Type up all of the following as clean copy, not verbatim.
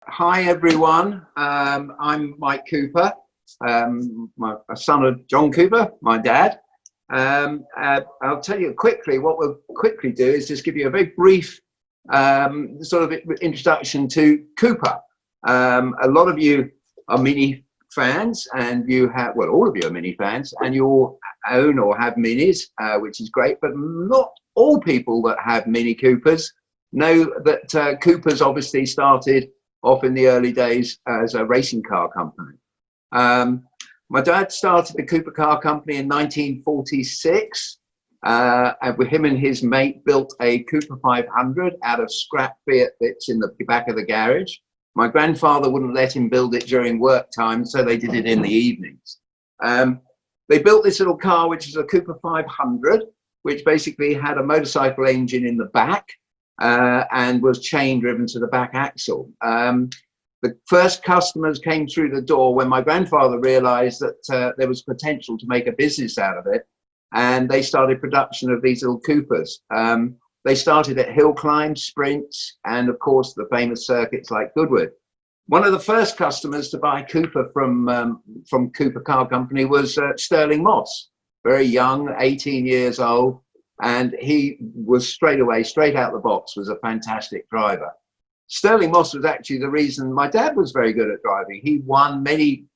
Hi everyone, I'm Mike Cooper, a son of John Cooper, my dad. I'll tell you quickly, what we'll quickly do is just give you a very brief sort of introduction to Cooper. A lot of you are Mini fans, and you have, well, all of you are Mini fans, and you all own or have Minis, which is great, but not all people that have Mini Coopers know that Coopers obviously started off in the early days as a racing car company. My dad started the Cooper Car Company in 1946. And with him and his mate built a Cooper 500 out of scrap Fiat bits in the back of the garage. My grandfather wouldn't let him build it during work time, so they did it in the evenings. They built this little car, which is a Cooper 500, which basically had a motorcycle engine in the back, and was chain driven to the back axle. The first customers came through the door when my grandfather realized that there was potential to make a business out of it, and they started production of these little Coopers. They started at hill climbs, sprints, and of course the famous circuits like Goodwood. One of the first customers to buy Cooper from Cooper Car Company was Stirling Moss, very young, 18 years old. And he was straight out the box, was a fantastic driver. Sterling Moss was actually the reason my dad was very good at driving. He won many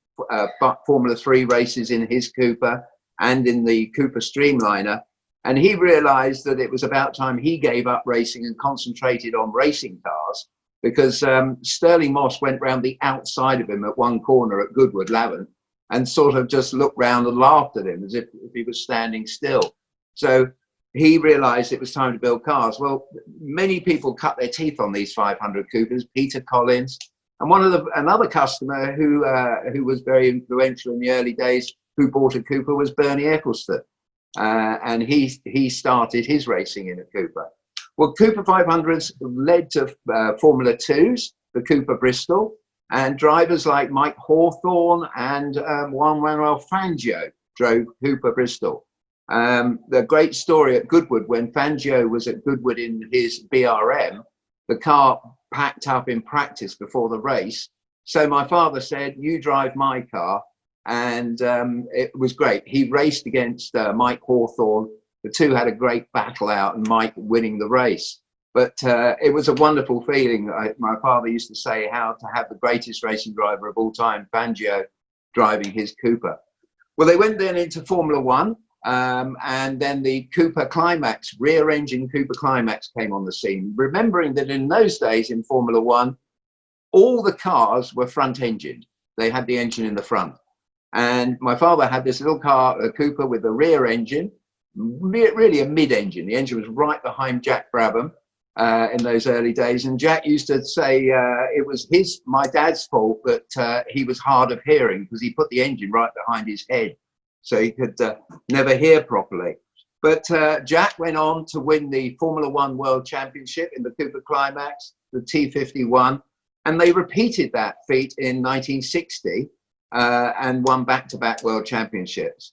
Formula 3 races in his Cooper and in the Cooper Streamliner. And he realized that it was about time he gave up racing and concentrated on racing cars, because Sterling Moss went round the outside of him at one corner at Goodwood, Lavant, and sort of just looked round and laughed at him as if he was standing still. So he realized it was time to build cars. Well, many people cut their teeth on these 500 Coopers, Peter Collins, and another customer who was very influential in the early days who bought a Cooper was Bernie Eccleston, and he started his racing in a Cooper. Well, Cooper 500s led to Formula 2s, the Cooper Bristol, and drivers like Mike Hawthorne and Juan Manuel Fangio drove Cooper Bristol. The great story at Goodwood, when Fangio was at Goodwood in his BRM, the car packed up in practice before the race. So my father said, "You drive my car." And it was great. He raced against Mike Hawthorne. The two had a great battle out, and Mike winning the race. But it was a wonderful feeling. My father used to say how to have the greatest racing driver of all time, Fangio, driving his Cooper. Well, they went then into Formula 1. And then the Cooper Climax, rear engine Cooper Climax came on the scene, remembering that in those days in Formula 1, all the cars were front engined. They had the engine in the front. And my father had this little car, a Cooper with a rear engine, really a mid-engine. The engine was right behind Jack Brabham in those early days. And Jack used to say it was my dad's fault that he was hard of hearing, because he put the engine right behind his head, so he could never hear properly. But Jack went on to win the Formula 1 World Championship in the Cooper Climax, the T51, and they repeated that feat in 1960 and won back-to-back World Championships.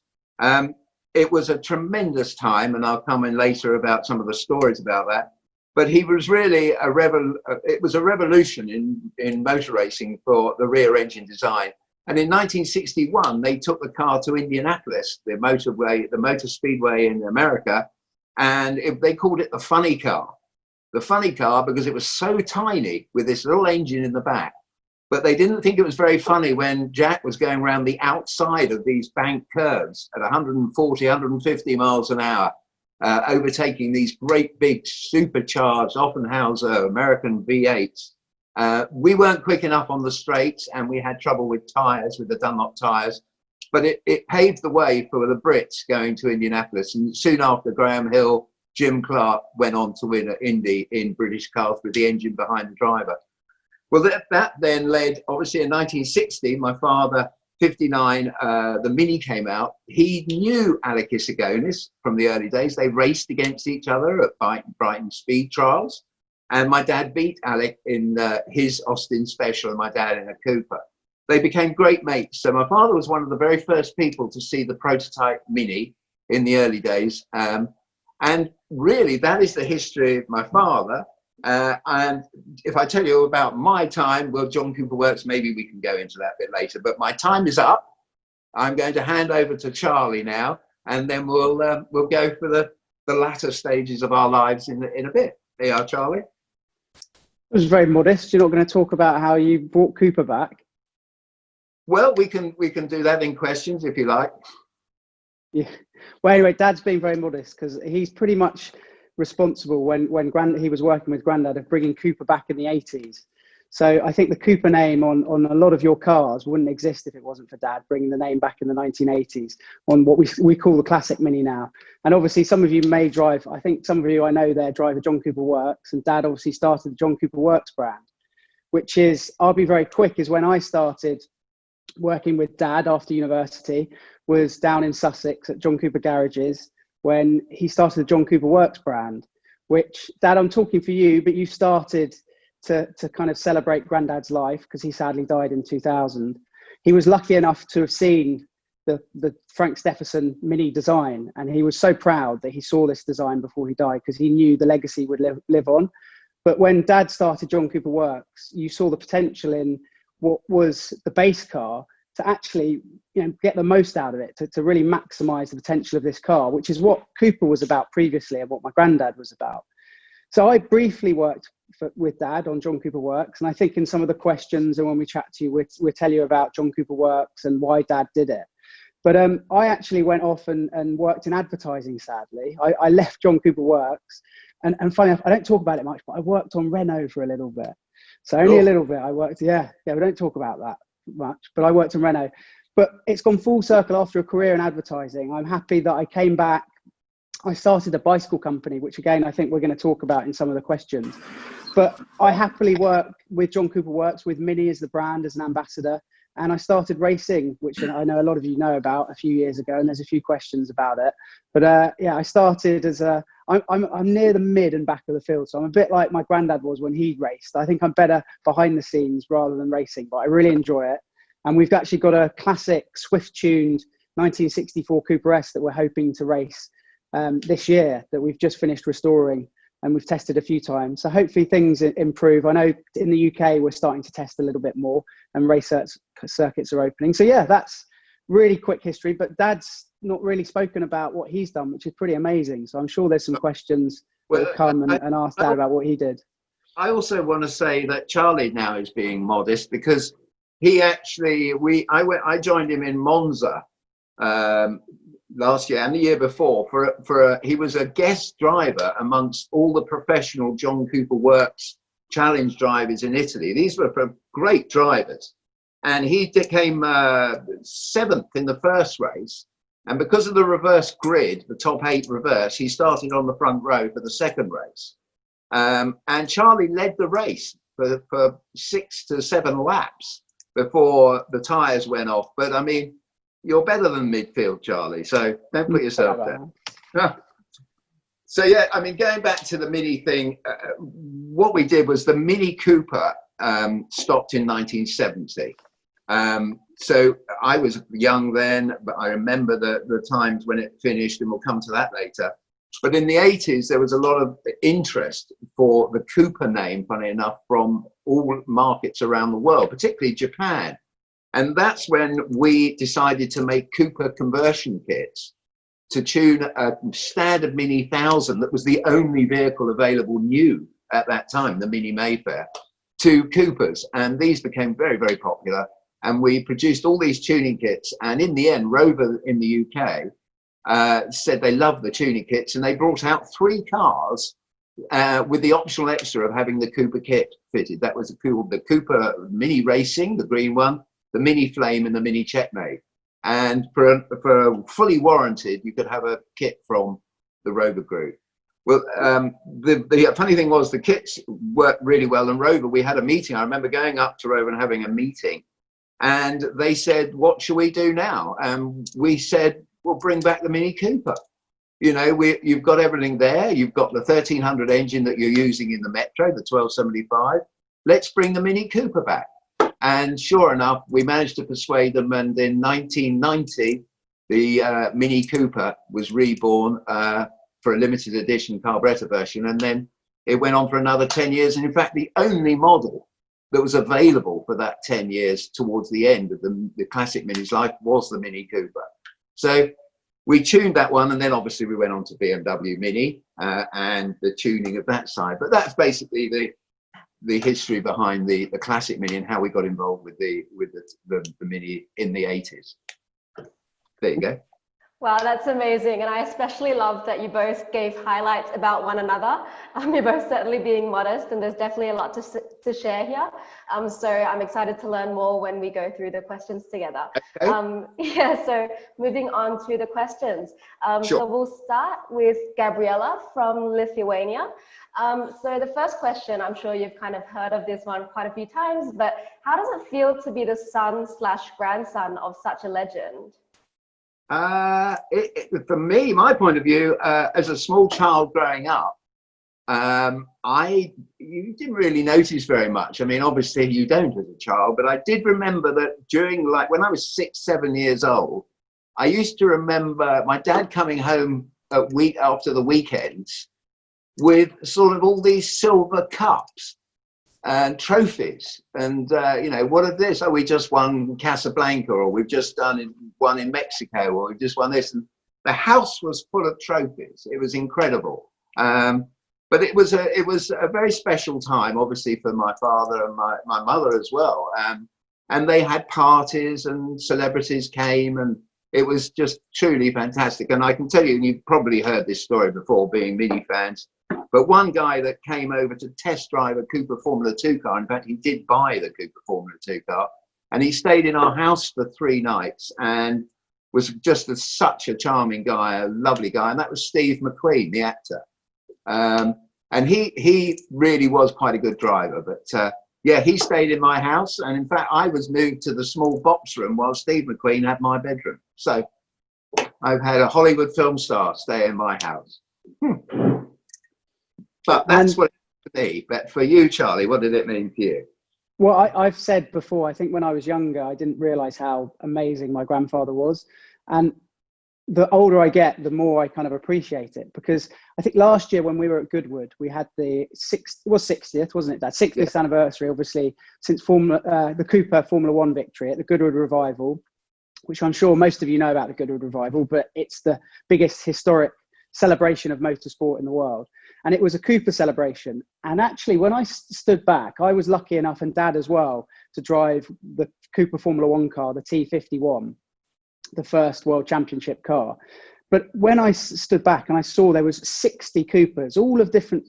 It was a tremendous time, and I'll come in later about some of the stories about that. But he was really it was a revolution in motor racing for the rear engine design. And in 1961, they took the car to Indianapolis, the motor speedway in America, and they called it the funny car. The funny car because it was so tiny with this little engine in the back. But they didn't think it was very funny when Jack was going around the outside of these bank curves at 140, 150 miles an hour, overtaking these great big supercharged Offenhauser American V8s. We weren't quick enough on the straights, and we had trouble with tires, with the Dunlop tires, but it paved the way for the Brits going to Indianapolis. And soon after, Graham Hill, Jim Clark went on to win at Indy in British cars with the engine behind the driver. Well, that then led, obviously in 1960, my father, 59, the Mini came out. He knew Alec Issigonis from the early days. They raced against each other at Brighton Speed Trials. And my dad beat Alec in his Austin Special and my dad in a Cooper. They became great mates. So my father was one of the very first people to see the prototype Mini in the early days. And really, that is the history of my father. And if I tell you about my time, well, John Cooper Works, maybe we can go into that a bit later, but my time is up. I'm going to hand over to Charlie now, and then we'll go for the latter stages of our lives in a bit. There you are, Charlie. It was very modest. You're not going to talk about how you brought Cooper back? Well, we can do that in questions if you like. Yeah. Well, anyway, Dad's being very modest because he's pretty much responsible when he was working with Grandad of bringing Cooper back in the 80s. So I think the Cooper name on a lot of your cars wouldn't exist if it wasn't for Dad bringing the name back in the 1980s on what we call the Classic Mini now. And obviously some of you may drive, I think some of you I know there drive a John Cooper Works, and Dad obviously started the John Cooper Works brand, which is, I'll be very quick, is when I started working with Dad after university was down in Sussex at John Cooper Garages when he started the John Cooper Works brand, which, Dad, I'm talking for you, but you started to kind of celebrate Grandad's life because he sadly died in 2000. He was lucky enough to have seen the Frank Stephenson Mini design, and he was so proud that he saw this design before he died because he knew the legacy would live on. But when Dad started John Cooper Works, you saw the potential in what was the base car to actually, get the most out of it, to really maximize the potential of this car, which is what Cooper was about previously and what my granddad was about. So I briefly worked with Dad on John Cooper Works, and I think in some of the questions and when we chat to you, we'll tell you about John Cooper Works and why Dad did it. But I actually went off and worked in advertising, sadly. I left John Cooper Works, and funny enough, I don't talk about it much, but I worked on Renault for a little bit. So only a little bit I worked, yeah, we don't talk about that much, but I worked on Renault. But it's gone full circle after a career in advertising. I'm happy that I came back. I started a bicycle company, which again, I think we're going to talk about in some of the questions. But I happily work with John Cooper Works, with Mini as the brand, as an ambassador. And I started racing, which I know a lot of you know about, a few years ago, and there's a few questions about it. But yeah, I started as I'm near the mid and back of the field. So I'm a bit like my granddad was when he raced. I think I'm better behind the scenes rather than racing, but I really enjoy it. And we've actually got a classic Swift-tuned 1964 Cooper S that we're hoping to race this year, that we've just finished restoring and we've tested a few times. So hopefully things improve. I know in the UK, we're starting to test a little bit more and race circuits are opening. So yeah, that's really quick history, but Dad's not really spoken about what he's done, which is pretty amazing. So I'm sure there's some questions that will come and ask Dad about what he did. I also want to say that Charlie now is being modest because he actually, I joined him in Monza last year and the year before he was a guest driver amongst all the professional John Cooper Works challenge drivers in Italy. These were great drivers, and he came 7th in the first race, and because of the reverse grid, the top 8 reverse, he started on the front row for the second race, and Charlie led the race for 6 to 7 laps before the tires went off. But I mean, you're better than midfield, Charlie, so don't put yourself down. So yeah, I mean, going back to the Mini thing, what we did was the Mini Cooper stopped in 1970. So I was young then, but I remember the times when it finished, and we'll come to that later. But in the 80s, there was a lot of interest for the Cooper name, funny enough, from all markets around the world, particularly Japan. And that's when we decided to make Cooper conversion kits to tune a standard Mini 1000 that was the only vehicle available new at that time, the Mini Mayfair, to Coopers. And these became very, very popular. And we produced all these tuning kits. And in the end, Rover in the UK said they loved the tuning kits, and they brought out 3 cars with the optional extra of having the Cooper kit fitted. That was called the Cooper Mini Racing, the green one, the Mini Flame, and the Mini Checkmate. And for fully warranted, you could have a kit from the Rover Group. Well, the funny thing was the kits worked really well. And Rover, we had a meeting. I remember going up to Rover and having a meeting. And they said, what should we do now? And we said, we'll bring back the Mini Cooper. You know, you've got everything there. You've got the 1300 engine that you're using in the Metro, the 1275. Let's bring the Mini Cooper back. And sure enough, we managed to persuade them. And in 1990, the Mini Cooper was reborn for a limited edition carburettor version. And then it went on for another 10 years. And in fact, the only model that was available for that 10 years towards the end of the Classic Mini's life was the Mini Cooper. So we tuned that one, and then obviously we went on to BMW Mini and the tuning of that side. But that's basically the history behind the Classic Mini and how we got involved with the Mini in the 80s. There you go. Wow, that's amazing. And I especially love that you both gave highlights about one another. You're both certainly being modest, and there's definitely a lot to share here. So I'm excited to learn more when we go through the questions together. Okay. Yeah, so moving on to the questions. Sure. So we'll start with Gabriella from Lithuania. So the first question, I'm sure you've kind of heard of this one quite a few times, but how does it feel to be the son/grandson of such a legend? For me, my point of view, as a small child growing up, you didn't really notice very much. I mean, obviously you don't as a child, but I did remember that during, like, when I was 6, 7 years old, I used to remember my dad coming home after the weekends with sort of all these silver cups and trophies, and you know, what is this? Oh, we just won Casablanca, or we've just won in Mexico, or we've just won this. And the house was full of trophies. It was incredible. But it was a very special time, obviously, for my father and my mother as well. And they had parties, and celebrities came, and it was just truly fantastic. And I can tell you, and you've probably heard this story before, being Mini fans, but one guy that came over to test drive a Cooper Formula 2 car, in fact, he did buy the Cooper Formula 2 car, and he stayed in our house for 3 nights and was just such a charming guy, a lovely guy. And that was Steve McQueen, the actor. And he really was quite a good driver. But yeah, he stayed in my house. And in fact, I was moved to the small box room while Steve McQueen had my bedroom. So I've had a Hollywood film star stay in my house. But that's what it meant for me. But for you, Charlie, what did it mean for you? Well, I've said before, I think when I was younger, I didn't realize how amazing my grandfather was. And the older I get, the more I kind of appreciate it. Because I think last year when we were at Goodwood, we had the 60th, wasn't it, Dad? 60th anniversary, obviously, since the Cooper Formula 1 victory at the Goodwood Revival, which I'm sure most of you know about the Goodwood Revival, but it's the biggest historic celebration of motorsport in the world. And it was a Cooper celebration. And actually, when I stood back, I was lucky enough, and Dad as well, to drive the Cooper Formula 1 car, the T51, the first World Championship car. But when I stood back and I saw there was 60 Coopers, all of different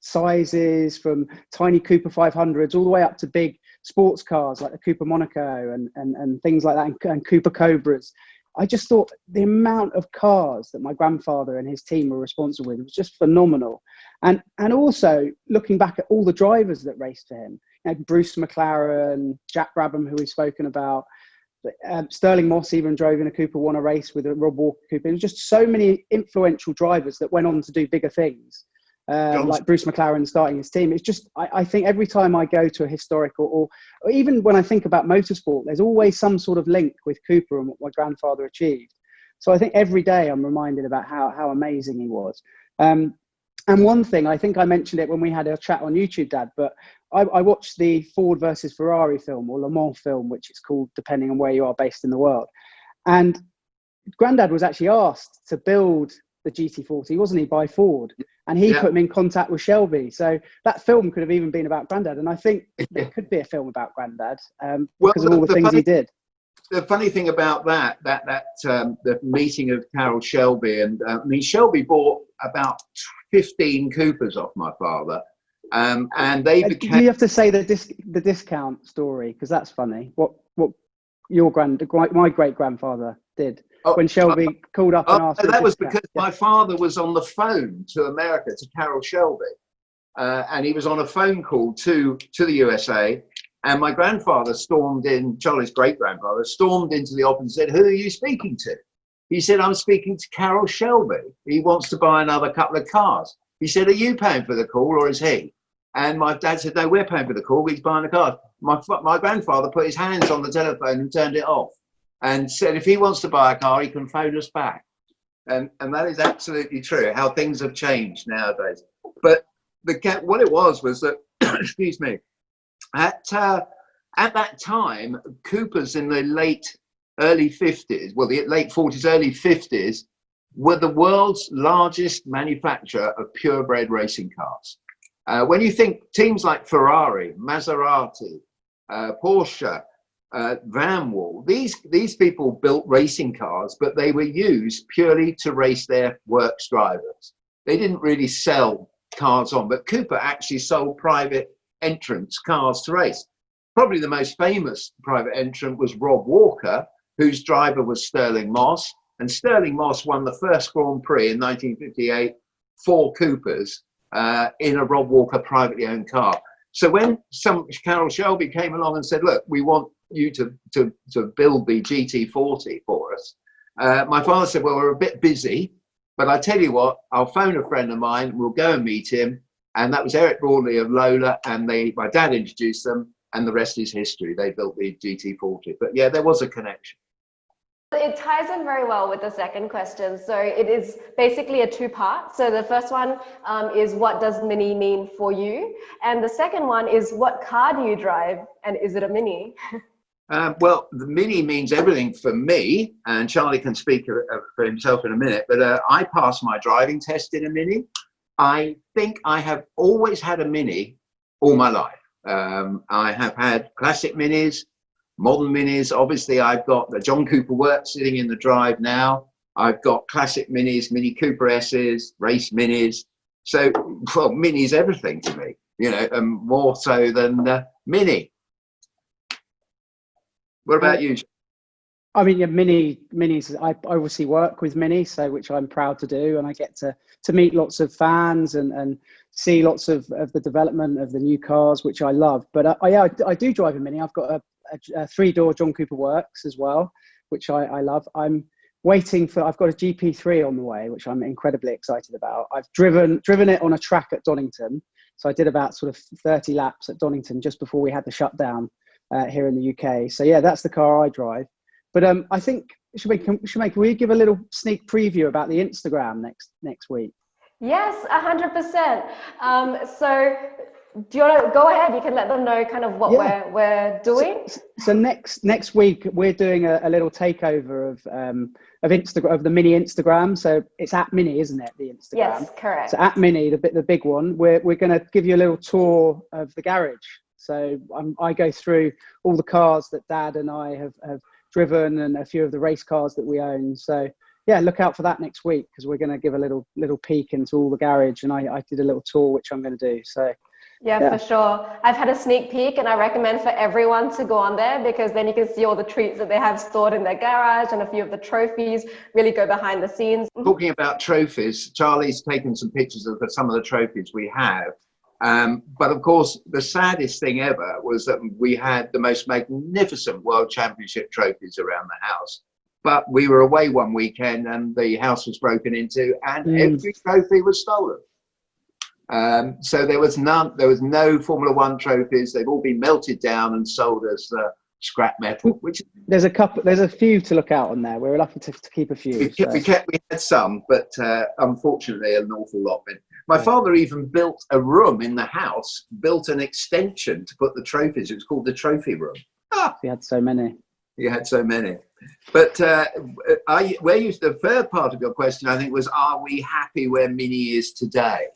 sizes, from tiny Cooper 500s all the way up to big sports cars like the Cooper Monaco and things like that, and Cooper Cobras. I just thought the amount of cars that my grandfather and his team were responsible with was just phenomenal. And also looking back at all the drivers that raced for him, you know, Bruce McLaren, Jack Brabham, who we've spoken about, Sterling Moss even drove in a Cooper, won a race with a Rob Walker Cooper. There was just so many influential drivers that went on to do bigger things, like Bruce McLaren starting his team. It's just, I think every time I go to a historical, or even when I think about motorsport, there's always some sort of link with Cooper and what my grandfather achieved. So I think every day I'm reminded about how amazing he was. And one thing, I think I mentioned it when we had a chat on YouTube, Dad, but I watched the Ford versus Ferrari film, or Le Mans film, which it's called, depending on where you are based in the world. And Grandad was actually asked to build the GT40, wasn't he, by Ford? And he put him in contact with Shelby. So that film could have even been about Grandad. And I think there could be a film about Grandad because of all the things he did. The funny thing about the meeting of Carroll Shelby, and I mean, Shelby bought about 15 Coopers off my father, and they became. You have to say the discount story, because that's funny. What my great grandfather did when Shelby called up and asked. That was because my father was on the phone to America, to Carroll Shelby, and he was on a phone call to the USA. And my grandfather Charlie's great-grandfather, stormed into the office and said, "Who are you speaking to?" He said, "I'm speaking to Carroll Shelby. He wants to buy another couple of cars." He said, "Are you paying for the call, or is he?" And my dad said, "No, we're paying for the call. He's buying the cars." My grandfather put his hands on the telephone and turned it off and said, "If he wants to buy a car, he can phone us back." And that is absolutely true, how things have changed nowadays. But what it was that, excuse me, at that time, Coopers in the early 50s, well, the late 40s, early 50s, were the world's largest manufacturer of purebred racing cars. When you think teams like Ferrari, Maserati, Porsche, Van Wall, these people built racing cars, but they were used purely to race their works drivers. They didn't really sell cars on, but Cooper actually sold private entrants cars to race. Probably the most famous private entrant was Rob Walker, whose driver was Stirling Moss. And Stirling Moss won the first Grand Prix in 1958 for Coopers in a Rob Walker privately owned car. So when Carroll Shelby came along and said, look, we want you to build the GT40 for us, my father said, well, we're a bit busy, but I tell you what, I'll phone a friend of mine, we'll go and meet him. And that was Eric Broadley of Lola, and my dad introduced them, and the rest is history. They built the GT40. But yeah, there was a connection. It ties in very well with the second question. So it is basically a two-part. So the first one is, what does Mini mean for you? And the second one is, what car do you drive? And is it a Mini? Well, the Mini means everything for me, and Charlie can speak for himself in a minute, but I passed my driving test in a Mini. I think I have always had a Mini all my life. I have had classic Minis, modern Minis. Obviously, I've got the John Cooper Works sitting in the drive now. I've got classic Minis, Mini Cooper S's, race Minis. So, well, Mini's everything to me, you know, more so than Mini. What about you? I mean, yeah, minis. I obviously work with Mini, so which I'm proud to do, and I get to meet lots of fans and see lots of the development of the new cars, which I love. But I do drive a Mini. I've got a three-door John Cooper Works as well, which I love. I'm waiting for. I've got a GP3 on the way, which I'm incredibly excited about. I've driven it on a track at Donington, so I did about sort of 30 laps at Donington just before we had the shutdown here in the UK. So yeah, that's the car I drive. But I think, Shumaika, will you give a little sneak preview about the Instagram next week? Yes, 100%. So do you want to go ahead? You can let them know kind of what we're doing. So next week we're doing a little takeover of Instagram, of the Mini Instagram. So it's at Mini, isn't it? The Instagram. Yes, correct. So at Mini, the big one. We're going to give you a little tour of the garage. So I go through all the cars that Dad and I have driven, and a few of the race cars that we own. So yeah, look out for that next week, because we're going to give a little peek into all the garage, and I did a little tour, which I'm going to do. So yeah, for sure. I've had a sneak peek, and I recommend for everyone to go on there, because then you can see all the treats that they have stored in their garage and a few of the trophies, really go behind the scenes. Talking about trophies, Charlie's taken some pictures of some of the trophies we have. But of course, the saddest thing ever was that we had the most magnificent World Championship trophies around the house. But we were away one weekend and the house was broken into, and every trophy was stolen. So there was no Formula One trophies. They've all been melted down and sold as scrap metal. Which there's a few to look out on there. We're lucky to keep a few. We had some, but unfortunately an awful lot. My father even built a room in the house, built an extension to put the trophies. It was called the trophy room. He had so many. He had so many. But the third part of your question, I think, was, are we happy where Mini is today?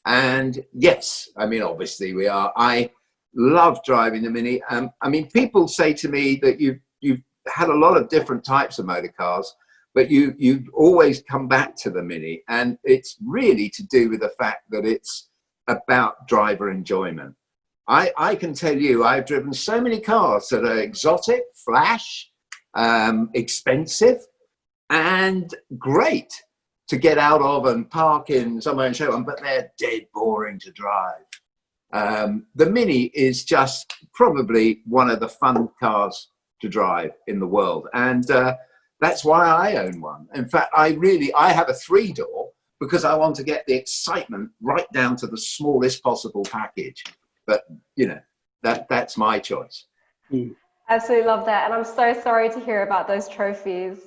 And yes, I mean, obviously we are. I love driving the Mini. I mean, people say to me that you've had a lot of different types of motor cars, but you always come back to the Mini, and it's really to do with the fact that it's about driver enjoyment. I can tell you, I've driven so many cars that are exotic, flash, expensive, and great to get out of and park in somewhere and show them, but they're dead boring to drive. The Mini is just probably one of the fun cars to drive in the world, and that's why I own one. In fact, I have a 3-door because I want to get the excitement right down to the smallest possible package. But, you know, that's my choice. Absolutely love that. And I'm so sorry to hear about those trophies.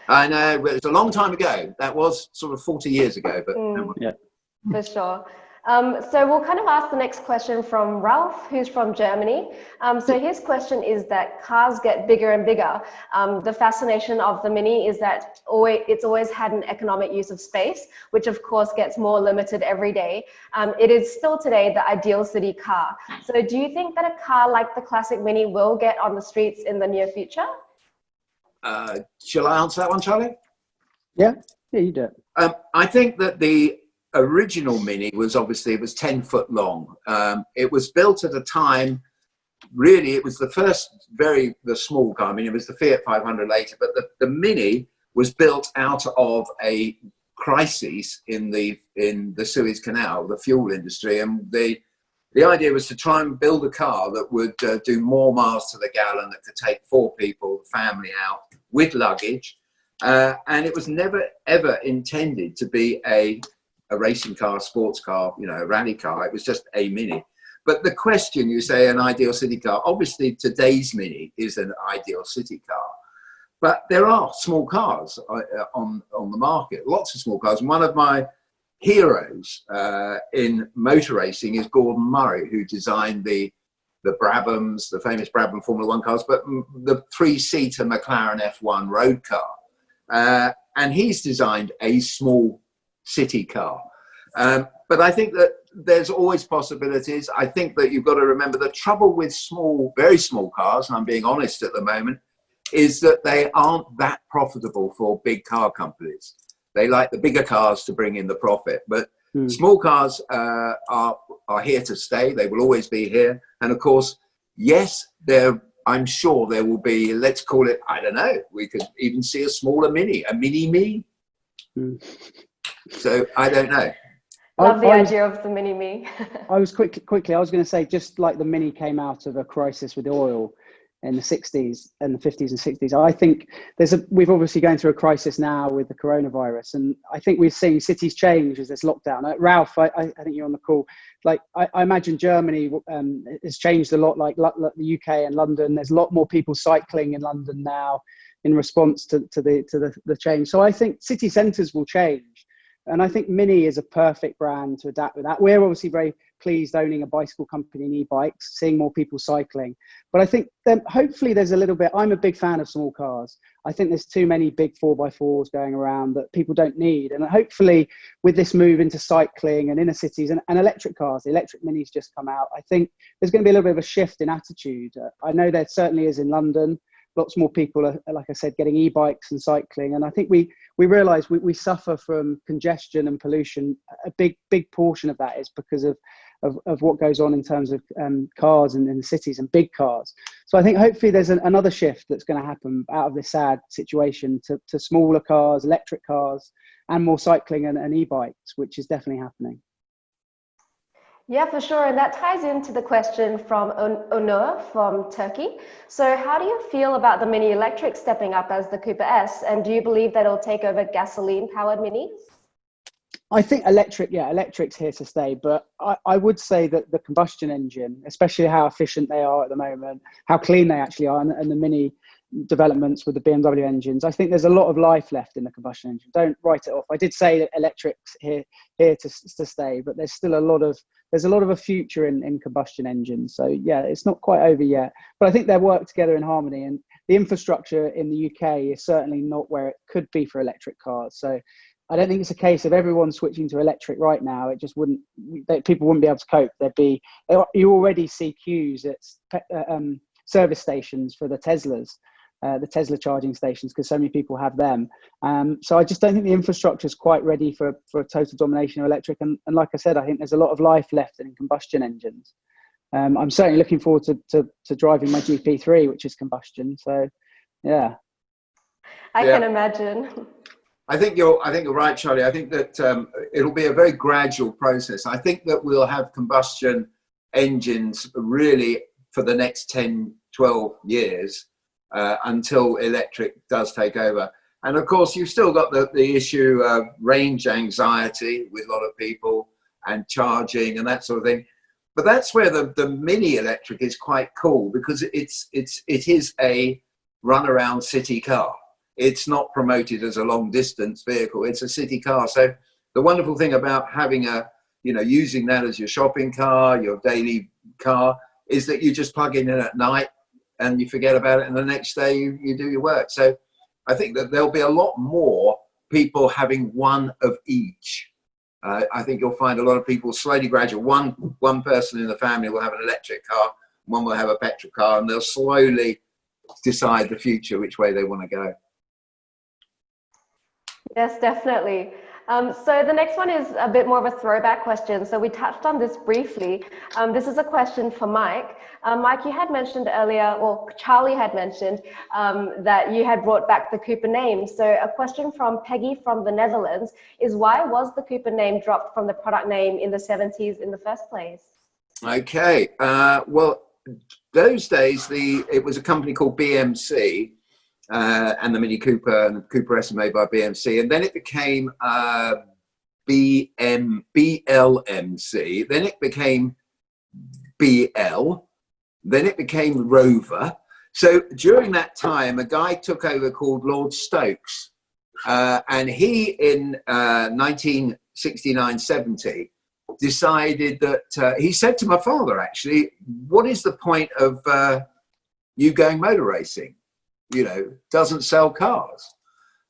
I know, but it's a long time ago. That was sort of 40 years ago. But yeah. For sure. So we'll kind of ask the next question from Ralph, who's from Germany. So his question is that cars get bigger and bigger. The fascination of the Mini is that it's always had an economic use of space, which of course gets more limited every day. It is still today the ideal city car. So do you think that a car like the classic Mini will get on the streets in the near future? Shall I answer that one, Charlie? Yeah, you do it. I think that the original Mini was 10 foot long. It was built at a time, really, it was the first the small car. I mean, it was the Fiat 500 later, but the Mini was built out of a crisis in the Suez Canal, the fuel industry. And the idea was to try and build a car that would do more miles to the gallon, that could take 4 people, the family out with luggage. And it was never, ever intended to be a racing car, a sports car, a rally car. It was just a Mini. But the question, you say an ideal city car, obviously today's Mini is an ideal city car. But there are small cars on the market, lots of small cars. And one of my heroes in motor racing is Gordon Murray, who designed the Brabhams, the famous Brabham Formula One cars, but the 3-seater McLaren F1 road car. And he's designed a small city car. But I think that there's always possibilities. I think that you've got to remember the trouble with very small cars, and I'm being honest at the moment, is that they aren't that profitable for big car companies. They like the bigger cars to bring in the profit, but small cars are here to stay. They will always be here. And of course, yes, I'm sure there will be, let's call it, I don't know, we could even see a smaller Mini, a Mini-Me. So I don't know. Love the idea of the Mini-Me. I was quickly, I was going to say, just like the Mini came out of a crisis with oil in the 60s and the 50s and 60s, I think we've obviously going through a crisis now with the coronavirus, and I think we're seeing cities change as this lockdown. Ralph, I think you're on the call. Like I imagine Germany has changed a lot, like the UK and London. There's a lot more people cycling in London now in response to the change. So I think city centres will change. And I think Mini is a perfect brand to adapt with that. We're obviously very pleased owning a bicycle company and e-bikes, seeing more people cycling. But I think hopefully there's a little bit, I'm a big fan of small cars. I think there's too many big 4x4s going around that people don't need. And hopefully with this move into cycling and inner cities and electric cars, the electric Minis just come out, I think there's going to be a little bit of a shift in attitude. I know there certainly is in London. Lots more people are, like I said, getting e-bikes and cycling. And I think we realise we suffer from congestion and pollution. A big portion of that is because of what goes on in terms of cars in the cities and big cars. So I think hopefully there's another shift that's going to happen out of this sad situation to smaller cars, electric cars, and more cycling and e-bikes, which is definitely happening. Yeah, for sure. And that ties into the question from Onur from Turkey. So how do you feel about the Mini Electric stepping up as the Cooper S? And do you believe that it'll take over gasoline-powered Minis? I think electric's here to stay. But I would say that the combustion engine, especially how efficient they are at the moment, how clean they actually are, and the Mini developments with the BMW engines, I think there's a lot of life left in the combustion engine. Don't write it off. I did say that electric's here to stay, but there's still a lot of a future in combustion engines. So yeah, it's not quite over yet, but I think they work together in harmony, and the infrastructure in the UK is certainly not where it could be for electric cars. So I don't think it's a case of everyone switching to electric right now. It just people wouldn't be able to cope. You already see queues at service stations for the Teslas. The Tesla charging stations, because so many people have them. So I just don't think the infrastructure is quite ready for total domination of electric. And like I said, I think there's a lot of life left in combustion engines. I'm certainly looking forward to driving my GP3, which is combustion. So, yeah. I can imagine. I think you're right, Charlie. I think that it'll be a very gradual process. I think that we'll have combustion engines really for the next 10, 12 years. Until electric does take over. And of course, you've still got the issue of range anxiety with a lot of people and charging and that sort of thing. But that's where the Mini Electric is quite cool, because it is a run-around city car. It's not promoted as a long-distance vehicle. It's a city car. So the wonderful thing about having a using that as your shopping car, your daily car, is that you just plug in at night and you forget about it, and the next day you do your work. So I think that there'll be a lot more people having one of each. I think you'll find a lot of people slowly graduate. One person in the family will have an electric car, one will have a petrol car, and they'll slowly decide the future, which way they want to go. Yes, definitely. So the next one is a bit more of a throwback question. So we touched on this briefly. This is a question for Mike. Mike, you had mentioned earlier, or Charlie had mentioned, that you had brought back the Cooper name. So a question from Peggy from the Netherlands is, why was the Cooper name dropped from the product name in the 70s in the first place? Okay, well, those days, it was a company called BMC, and the Mini Cooper and the Cooper S made by BMC, and then it became BLMC, then it became BL, then it became Rover. So during that time, a guy took over called Lord Stokes, and he in 1969-70 decided that he said to my father, actually, what is the point of you going motor racing? Doesn't sell cars.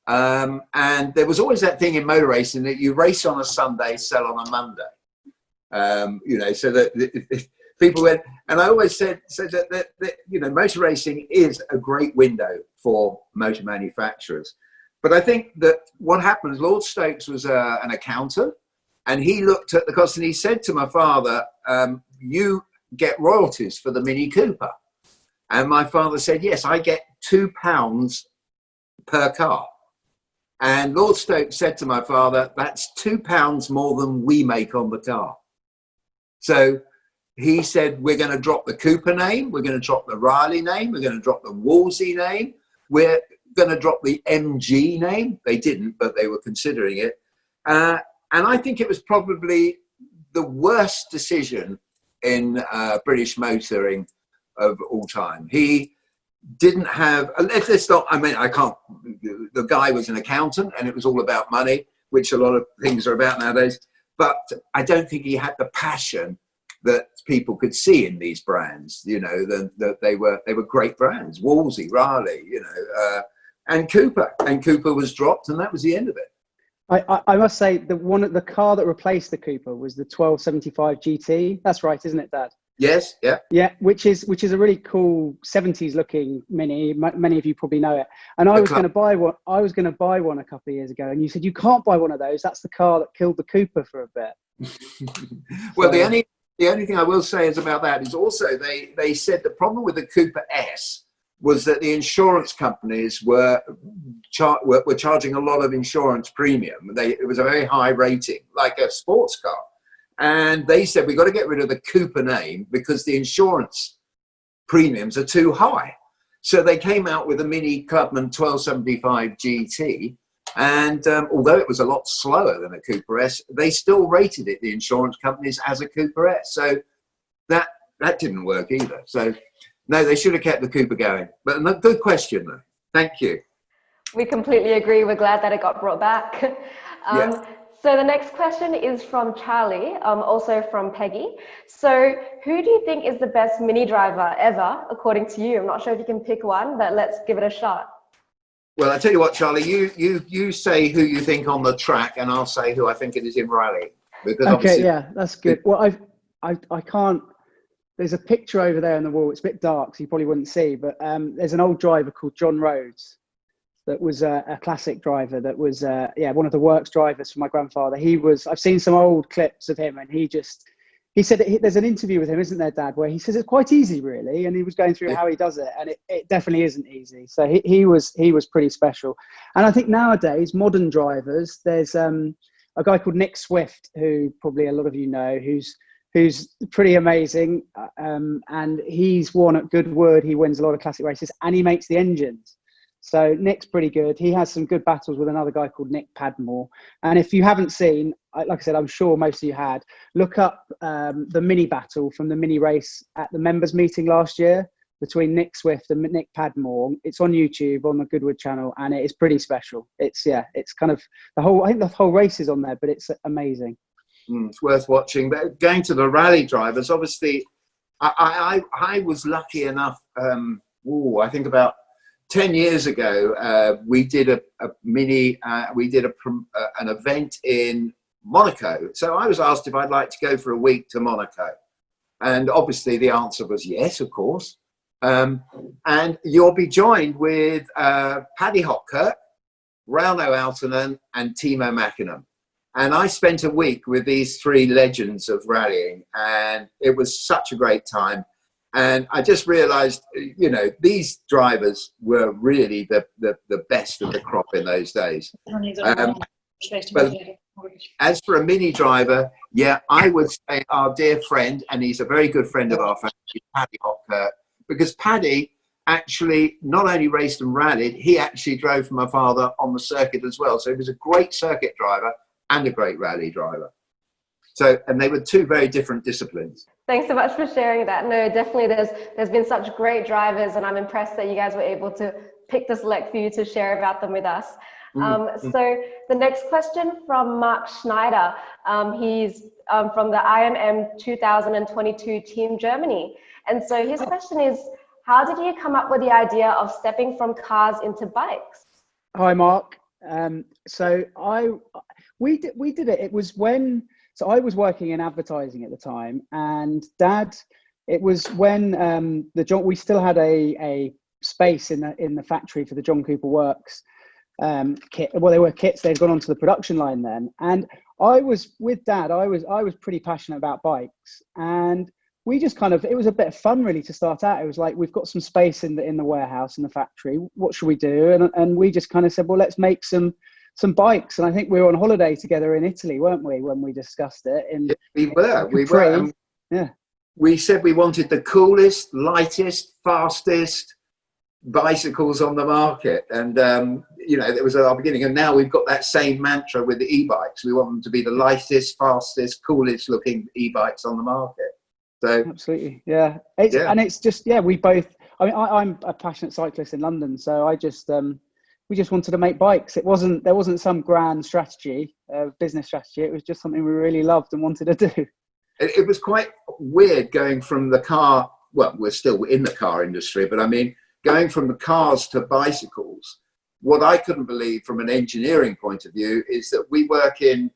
And there was always that thing in motor racing that you race on a Sunday, sell on a Monday. So that people went, and I always said that motor racing is a great window for motor manufacturers. But I think that what happened, Lord Stokes was an accountant, and he looked at the cost and he said to my father, you get royalties for the Mini Cooper. And my father said, yes, I get £2 per car. And Lord Stokes said to my father, that's £2 more than we make on the car. So he said, we're going to drop the Cooper name, we're going to drop the Riley name, we're going to drop the Wolseley name, we're going to drop the MG name. They didn't, but they were considering it. And I think it was probably the worst decision in British motoring of all time. He didn't have, let's not, I can't, the guy was an accountant and it was all about money, which a lot of things are about nowadays, but I don't think he had the passion that people could see in these brands, that they were great brands, Wolseley, Riley, and Cooper was dropped, and that was the end of it. I must say the car that replaced the Cooper was the 1275 GT. That's right, isn't it, Dad? Yes, yeah. Yeah, which is a really cool 70s looking Mini. Many of you probably know it. And I was going to buy one. I was going to buy one a couple of years ago, and you said you can't buy one of those. That's the car that killed the Cooper for a bit. Well, the only thing I will say is about that is also they said the problem with the Cooper S was that the insurance companies were charging a lot of insurance premium. It was a very high rating, like a sports car. And they said, we've got to get rid of the Cooper name because the insurance premiums are too high. So they came out with a Mini Clubman 1275 GT. And although it was a lot slower than a Cooper S, they still rated it, the insurance companies, as a Cooper S. So that didn't work either. So no, they should have kept the Cooper going. But a good question, though. Thank you. We completely agree. We're glad that it got brought back. Yeah. So the next question is from Charlie, also from Peggy. So who do you think is the best Mini driver ever, according to you? I'm not sure if you can pick one, but let's give it a shot. Well, I tell you what, Charlie, you say who you think on the track, and I'll say who I think it is in rally. Okay, yeah, that's good. Well, I can't. There's a picture over there on the wall. It's a bit dark, so you probably wouldn't see. But there's an old driver called John Rhodes. That was a classic driver. That was one of the works drivers for my grandfather. I've seen some old clips of him, and he said that there's an interview with him, isn't there, Dad, where he says it's quite easy, really, and he was going through how he does it, and it definitely isn't easy. So he was pretty special. And I think nowadays modern drivers, there's a guy called Nick Swift, who probably a lot of you know, who's pretty amazing, and he's won at Goodwood. He wins a lot of classic races, and he makes the engines. So Nick's pretty good. He has some good battles with another guy called Nick Padmore. And if you haven't seen, like I said, I'm sure most of you had, look up the mini battle from the mini race at the members meeting last year between Nick Swift and Nick Padmore. It's on YouTube on the Goodwood channel, and it is pretty special. It's kind of I think the whole race is on there, but it's amazing. It's worth watching. But going to the rally drivers, obviously, I was lucky enough. I think about 10 years ago, we did an event in Monaco. So I was asked if I'd like to go for a week to Monaco. And obviously the answer was yes, of course. And you'll be joined with Paddy Hopkirk, Rauno Aaltonen and Timo Mäkinen. And I spent a week with these three legends of rallying, and it was such a great time. And I just realized, you know, these drivers were really the best of the crop in those days. But as for a mini driver, yeah, I would say our dear friend, and he's a very good friend of our family, Paddy Hopkirk, because Paddy actually not only raced and rallied, he actually drove for my father on the circuit as well. So he was a great circuit driver and a great rally driver. So, and they were two very different disciplines. Thanks so much for sharing that. No, definitely there's been such great drivers, and I'm impressed that you guys were able to pick the select few to share about them with us. So the next question from Mark Schneider. He's from the IMM 2022 Team Germany. And so his question is, how did you come up with the idea of stepping from cars into bikes? Hi, Mark. We did it. It was when, so I was working in advertising at the time, and Dad, it was when we still had a space in the factory for the John Cooper Works kit. Well, they were kits. They'd gone onto the production line then, and I was with Dad. I was pretty passionate about bikes, and we just it was a bit of fun really to start out. It was like, we've got some space in the warehouse in the factory. What should we do? And we just said, well, let's make some bikes. And I think we were on holiday together in Italy, weren't we, when we discussed it? We were. Yeah. We said we wanted the coolest, lightest, fastest bicycles on the market. And, you know, it was our beginning. And now we've got that same mantra with the e-bikes. We want them to be the lightest, fastest, coolest looking e-bikes on the market. So absolutely. Yeah. And it's just, we both, I mean, I'm a passionate cyclist in London. So I just, we just wanted to make bikes. There wasn't some grand strategy, business strategy. It was just something we really loved and wanted to do. It was quite weird going from the car. Well, we're still in the car industry, but I mean, going from the cars to bicycles, what I couldn't believe from an engineering point of view is that we work in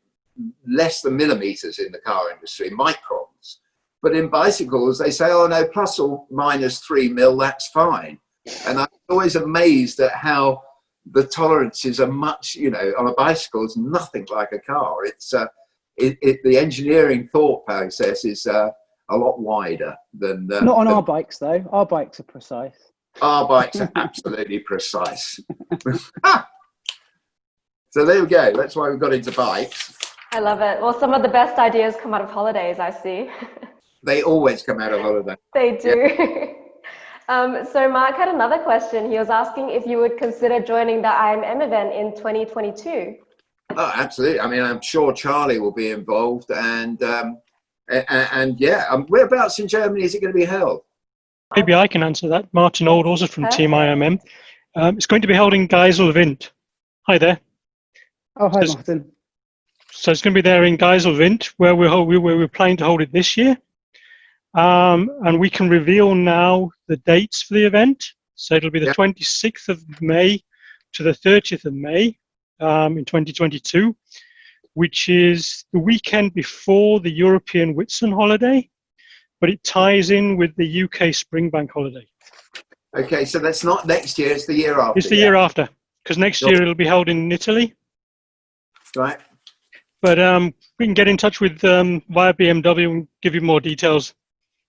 less than millimeters in the car industry, microns. But in bicycles, they say, oh no, plus or minus 3 mil, that's fine. And I'm always amazed at how the tolerances are much, you know, on a bicycle is nothing like a car. It's the engineering thought process is a lot wider than not on our bikes though. Our bikes are precise. Our bikes are absolutely precise. So there we go. That's why we got into bikes. I love it. Well, some of the best ideas come out of holidays, I see. They always come out of holiday. They do. Yeah. So Mark had another question. He was asking if you would consider joining the IMM event in 2022. Oh, absolutely. I mean, I'm sure Charlie will be involved, and yeah, whereabouts in Germany is it going to be held? Maybe I can answer that. Martin Old, also from Team IMM. It's going to be held in Geiselwind. Hi there. Oh, hi, Martin. So it's going to be there in Geiselwind, where we're planning to hold it this year. And we can reveal now the dates for the event. So it'll be the 26th of May to the 30th of May in 2022, which is the weekend before the European Whitsun holiday, but it ties in with the UK Spring Bank holiday. Okay, so that's not next year, it's the year after. It's the year after, because next year it'll be held in Italy. Right. But we can get in touch with via BMW and give you more details.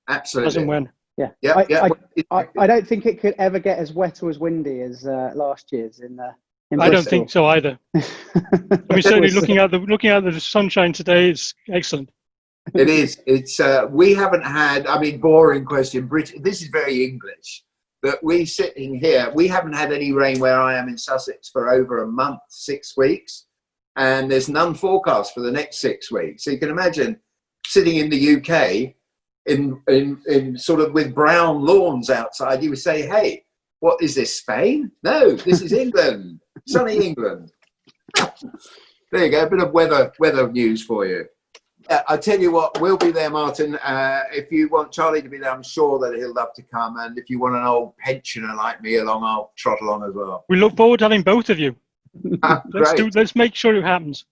Absolutely. As and when. Yeah. Yeah. I don't think it could ever get as wet or as windy as last year's in I don't think so either. I mean, certainly looking at the sunshine today, it's excellent. It is. It's we haven't had. I mean, boring question. This is very English. But we sitting here, we haven't had any rain where I am in Sussex for over a month, 6 weeks, and there's none forecast for the next 6 weeks. So you can imagine sitting in the UK in sort of with brown lawns outside. You would say, "Hey, what is this? Spain? No, this is England, sunny England." There you go. A bit of weather news for you. Yeah, I tell you what, we'll be there, Martin. If you want Charlie to be there, I'm sure that he'll love to come. And if you want an old pensioner like me along, I'll trot along as well. We look forward to having both of you. Great. Let's make sure it happens.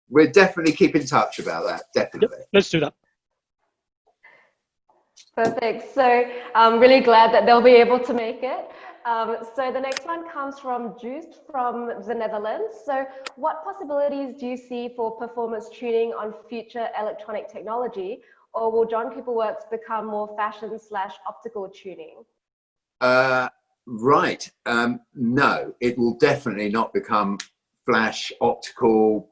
We'll definitely keep in touch about that. Definitely. Yep, let's do that. Perfect. So I'm really glad that they'll be able to make it. So the next one comes from Joost from the Netherlands. So what possibilities do you see for performance tuning on future electronic technology, or will John Cooper Works become more fashion/optical tuning? Right. No, it will definitely not become flash, optical,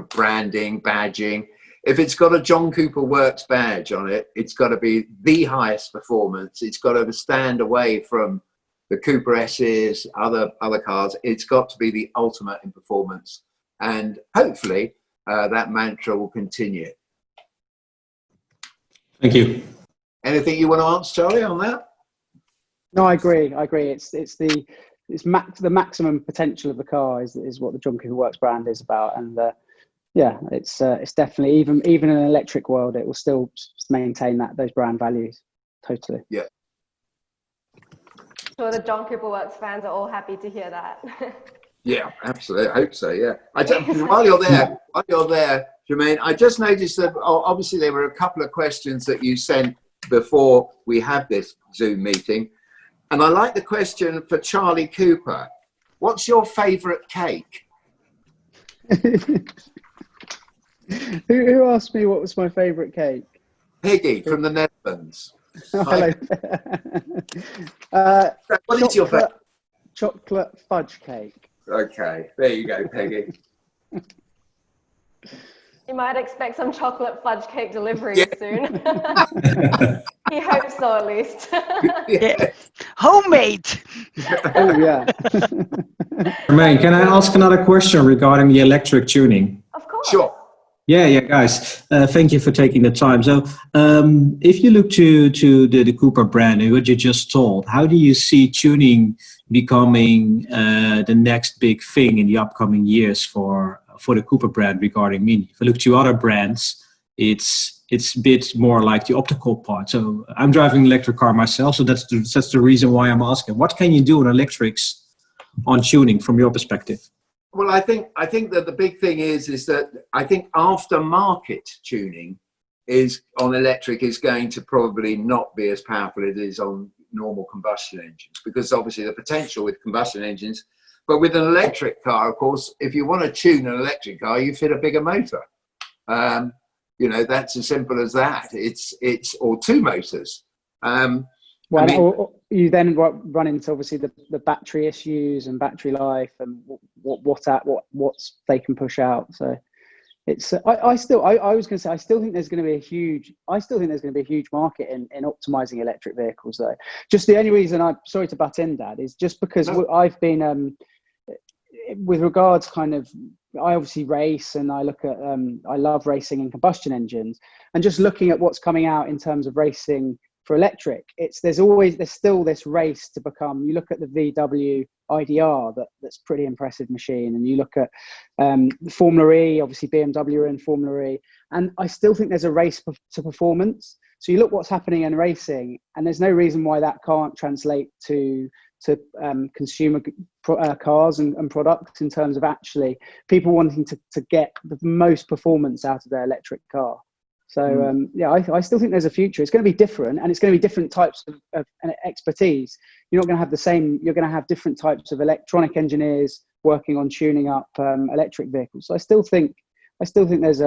branding, badging. If it's got a John Cooper Works badge on it, it's got to be the highest performance. It's got to stand away from the Cooper S's, other cars. It's got to be the ultimate in performance. And hopefully that mantra will continue. Thank you. Anything you want to answer, Charlie, on that? No, I agree. It's the maximum potential of the car is what the John Cooper Works brand is about, and yeah, it's definitely even in an electric world, it will still maintain those brand values. Totally. Yeah. Sure, the John Cooper Works fans are all happy to hear that. Yeah, absolutely. I hope so. Yeah. While you're there, Jermaine, I just noticed that obviously there were a couple of questions that you sent before we had this Zoom meeting, and I like the question for Charlie Cooper. What's your favourite cake? Who asked me what was my favourite cake? Piggy from the Netherlands. Hello. What is your favourite? Chocolate fudge cake. Okay, there you go, Peggy. You might expect some chocolate fudge cake delivery soon. He hopes so, at least. Yeah. Homemade. Oh yeah. Jermaine, can I ask another question regarding the electric tuning? Of course. Sure. Yeah, guys. Thank you for taking the time. So, if you look to the Cooper brand and what you just told, how do you see tuning becoming the next big thing in the upcoming years for the Cooper brand regarding Mini? If I look to other brands, it's a bit more like the optical part. So I'm driving an electric car myself, so that's the reason why I'm asking. What can you do on electrics on tuning from your perspective? Well, I think that the big thing is that I think aftermarket tuning is on electric is going to probably not be as powerful as it is on normal combustion engines, because obviously the potential with combustion engines, but with an electric car, of course, if you want to tune an electric car, you fit a bigger motor. You know, that's as simple as that. It's or two motors. Well, I mean, or you then run into obviously the battery issues and battery life and what they can push out. So it's I was going to say I still think there's going to be a huge market in optimizing electric vehicles though. Just the only reason I'm sorry to butt in, Dad, is just because I've been with regards kind of, I obviously race and I look at I love racing in combustion engines, and just looking at what's coming out in terms of racing for electric, there's still this race to become. You look at the VW IDR, that's pretty impressive machine, and you look at Formula E, obviously BMW are in Formula E, and I still think there's a race to performance. So you look what's happening in racing, and there's no reason why that can't translate to consumer cars and products in terms of actually people wanting to get the most performance out of their electric car. So yeah, I still think there's a future. It's going to be different, and it's going to be different types of expertise. You're not going to have the same. You're going to have different types of electronic engineers working on tuning up electric vehicles. So I still think there's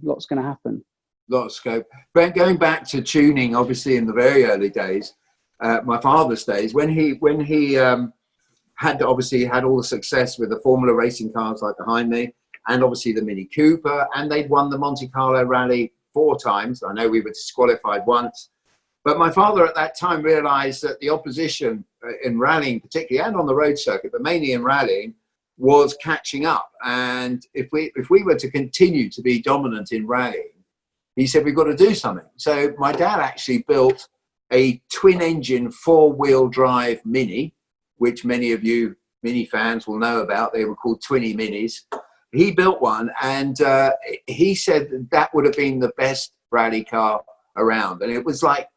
lots going to happen. Lot of scope. But going back to tuning, obviously in the very early days, my father's days, when he had all the success with the Formula racing cars like behind me, and obviously the Mini Cooper, and they'd won the Monte Carlo Rally 4 times. I know we were disqualified once, but my father at that time realised that the opposition in rallying, particularly and on the road circuit, but mainly in rallying, was catching up. And if we were to continue to be dominant in rallying, he said we've got to do something. So my dad actually built a twin-engine 4-wheel drive Mini, which many of you Mini fans will know about. They were called Twinny Minis. he built one, and he said that would have been the best rally car around. And it was like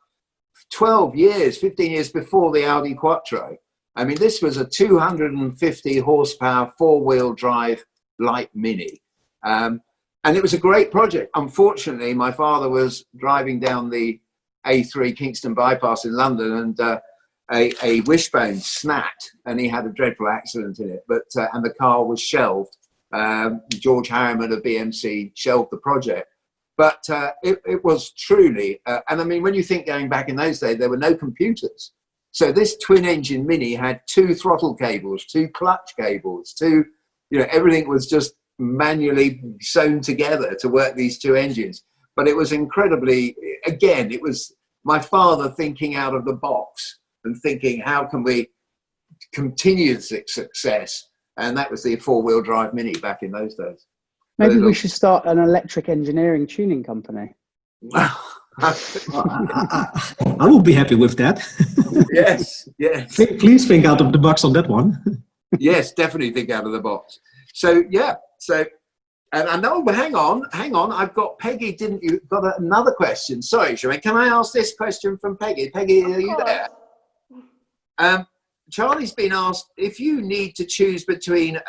12 years, 15 years before the Audi Quattro. I mean, this was a 250 horsepower, four-wheel drive light Mini. And it was a great project. Unfortunately, my father was driving down the A3 Kingston bypass in London, and a wishbone snapped, and he had a dreadful accident in it. But and the car was shelved. George Harriman of BMC shelved the project. But it was truly, and I mean, when you think going back in those days, there were no computers. So this twin-engine Mini had 2 throttle cables, 2 clutch cables, 2, everything was just manually sewn together to work these 2 engines. But it was incredibly, again, it was my father thinking out of the box and thinking, how can we continue success? And that was the 4-wheel drive Mini back in those days. Maybe we should start an electric engineering tuning company. I will be happy with that. Yes. Please think out of the box on that one. Yes, definitely think out of the box. So, yeah. So, and I know, but hang on. I've got Peggy, didn't you? Got another question. Sorry, Charmaine. Can I ask this question from Peggy? Peggy, are you there? Charlie's been asked, if you need to choose between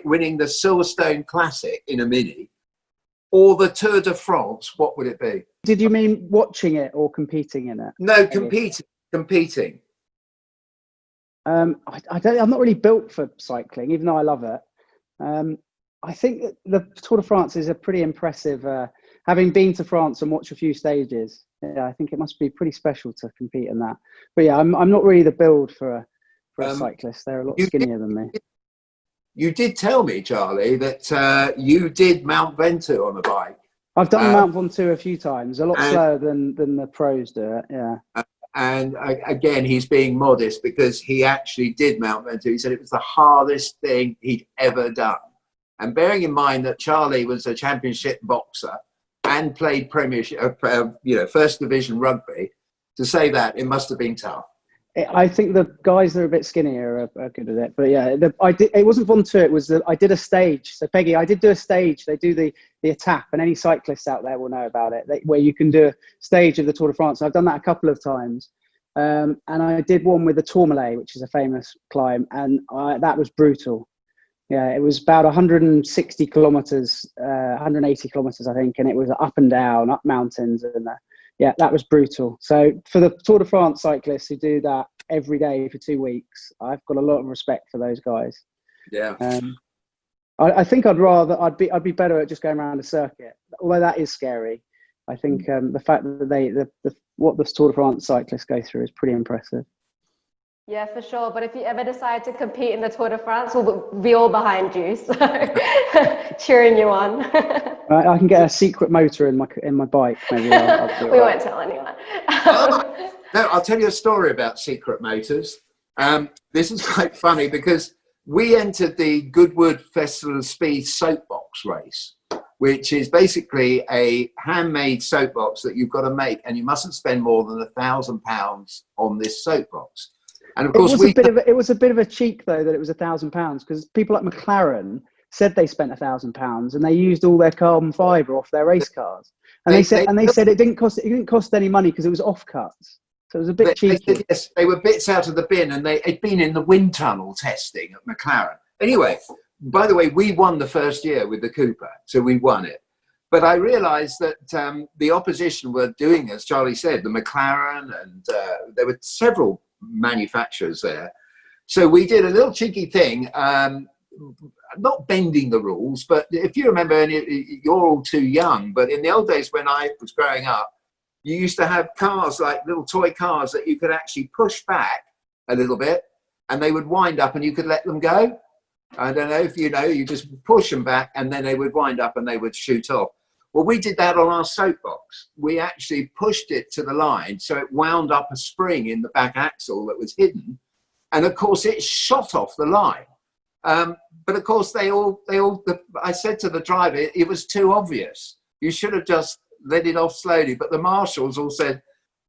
winning the Silverstone Classic in a Mini or the Tour de France, what would it be? Did you mean watching it or competing in it? No, competing. I'm not really built for cycling, even though I love it. I think that the Tour de France is a pretty impressive. Having been to France and watched a few stages, yeah, I think it must be pretty special to compete in that. But yeah, I'm not really the build for a cyclist. They're a lot skinnier than me. You did tell me, Charlie, that you did Mount Ventoux on a bike. I've done Mount Ventoux a few times, a lot slower than the pros do it, yeah. And again, he's being modest because he actually did Mount Ventoux. He said it was the hardest thing he'd ever done. And bearing in mind that Charlie was a championship boxer and played Premiership, First Division rugby, to say that, it must have been tough. I think the guys that are a bit skinnier are good at it. But yeah, it wasn't Ventoux, I did a stage. So Peggy, I did do a stage. They do the Étape, and any cyclists out there will know about it, where you can do a stage of the Tour de France. I've done that a couple of times. And I did one with the Tourmalet, which is a famous climb, and that was brutal. Yeah, it was about 160 kilometers, 180 kilometers, I think, and it was up and down, up mountains, and yeah, that was brutal. So for the Tour de France cyclists who do that every day for 2 weeks, I've got a lot of respect for those guys. Yeah. I think I'd be better at just going around a circuit, although that is scary. I think the fact that what the Tour de France cyclists go through is pretty impressive. Yeah, for sure. But if you ever decide to compete in the Tour de France, we'll be all behind you, so cheering you on. I can get a secret motor in my bike. Maybe I'll do it. We won't tell anyone. No, I'll tell you a story about secret motors. This is quite funny because we entered the Goodwood Festival of Speed soapbox race, which is basically a handmade soapbox that you've got to make, and you mustn't spend more than £1,000 on this soapbox. And of course, it was a bit of a cheek though that it was £1,000, because people like McLaren said they spent £1,000 and they used all their carbon fibre off their race cars, and they said it didn't cost any money because it was offcuts. So it was a bit cheeky. Yes, they were bits out of the bin, and they'd been in the wind tunnel testing at McLaren. Anyway, by the way, we won the first year with the Cooper, so we won it. But I realised that the opposition were doing, as Charlie said, the McLaren, and there were several manufacturers there. So we did a little cheeky thing, not bending the rules, but if you remember, and you're all too young, but in the old days when I was growing up, you used to have cars, like little toy cars that you could actually push back a little bit and they would wind up and you could let them go. I don't know if you know, you just push them back and then they would wind up and they would shoot off. Well, we did that on our soapbox. We actually pushed it to the line, so it wound up a spring in the back axle that was hidden. And of course, it shot off the line. But of course, I said to the driver, it was too obvious. You should have just let it off slowly. But the marshals all said,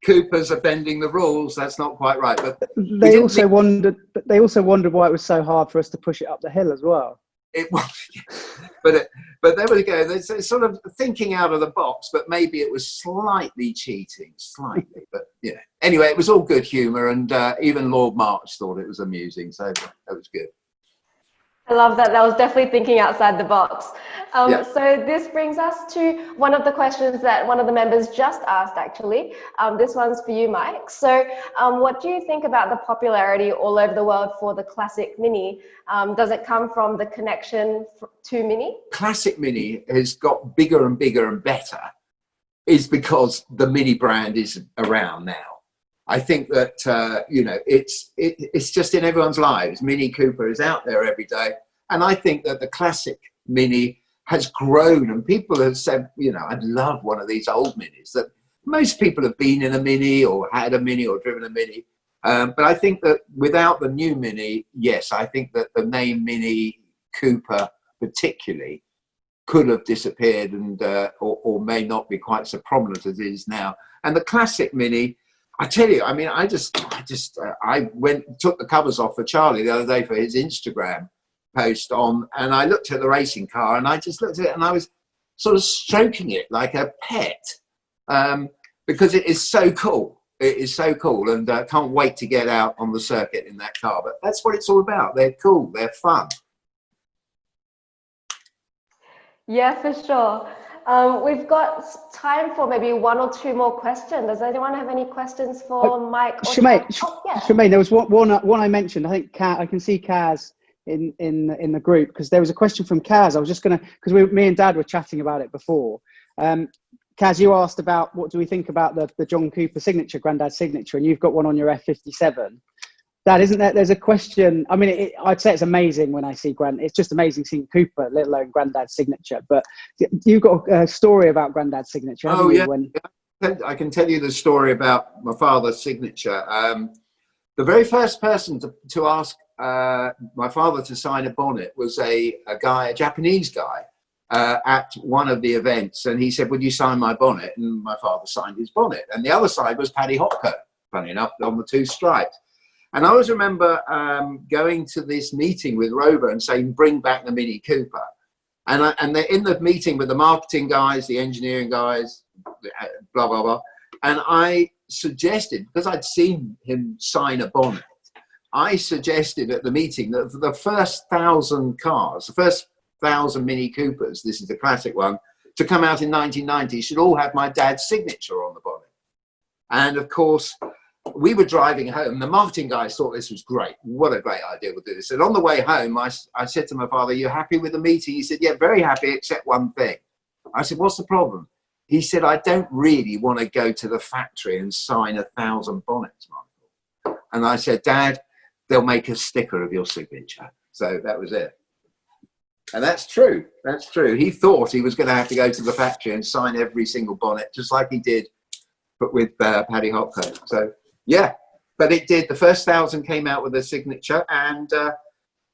Coopers are bending the rules. That's not quite right. But they also wondered why it was so hard for us to push it up the hill as well. it was, but there we go. There's sort of thinking out of the box, but maybe it was slightly cheating, slightly. But yeah. Anyway, it was all good humour, and even Lord March thought it was amusing, so that was good. I love that. That was definitely thinking outside the box. Yeah. So this brings us to one of the questions that one of the members just asked, actually. This one's for you, Mike. So what do you think about the popularity all over the world for the Classic Mini? Does it come from the connection to Mini? Classic Mini has got bigger and bigger and better is because the Mini brand is around now. I think that, you know, it's just in everyone's lives. Mini Cooper is out there every day. And I think that the Classic Mini has grown, and people have said, you know, I'd love one of these old Minis. That most people have been in a Mini or had a Mini or driven a Mini. But I think that without the new Mini, yes, I think that the name Mini Cooper particularly could have disappeared and or may not be quite so prominent as it is now. And the Classic Mini, I tell you, I mean, I took the covers off for Charlie the other day for his Instagram post on, and I looked at the racing car, and I just looked at it, and I was sort of stroking it like a pet, because it is so cool. It is so cool, and can't wait to get out on the circuit in that car. But that's what it's all about. They're cool. They're fun. Yeah, for sure. We've got time for maybe one or two more questions. Does anyone have any questions for Mike? Shemaine, there was one I mentioned. I think I can see Kaz in the group, because there was a question from Kaz. I was just gonna, because me and Dad were chatting about it before. Kaz, you asked about what do we think about the John Cooper signature, Grandad's signature, and you've got one on your F57. Dad, isn't there? There's a question. I mean, I'd say it's amazing when I see It's just amazing seeing Cooper, let alone Grandad's signature. But you've got a story about Grandad's signature. Oh yeah, I can tell you the story about my father's signature. The very first person to ask my father to sign a bonnet was a Japanese guy at one of the events, and he said, "Would you sign my bonnet?" And my father signed his bonnet, and the other side was Paddy Hopco, funny enough, on the two stripes. And I always remember going to this meeting with Rover and saying, "Bring back the Mini Cooper." And they're in the meeting with the marketing guys, the engineering guys, blah, blah, blah. And I suggested, because I'd seen him sign a bonnet, I suggested at the meeting that for the first 1,000 cars, the first 1,000 Mini Coopers, this is the classic one, to come out in 1990, should all have my dad's signature on the bonnet. And of course, we were driving home. The marketing guys thought this was great. What a great idea, we'll do this. And on the way home, I said to my father, "You happy with the meeting?" He said, "Yeah, very happy, except one thing." I said, "What's the problem?" He said, "I don't really want to go to the factory and sign 1,000 bonnets, Michael." And I said, "Dad, they'll make a sticker of your signature." So that was it. And that's true. That's true. He thought he was going to have to go to the factory and sign every single bonnet, just like he did, but with Paddy Hopco. So yeah, but it did. The first 1,000 came out with a signature, and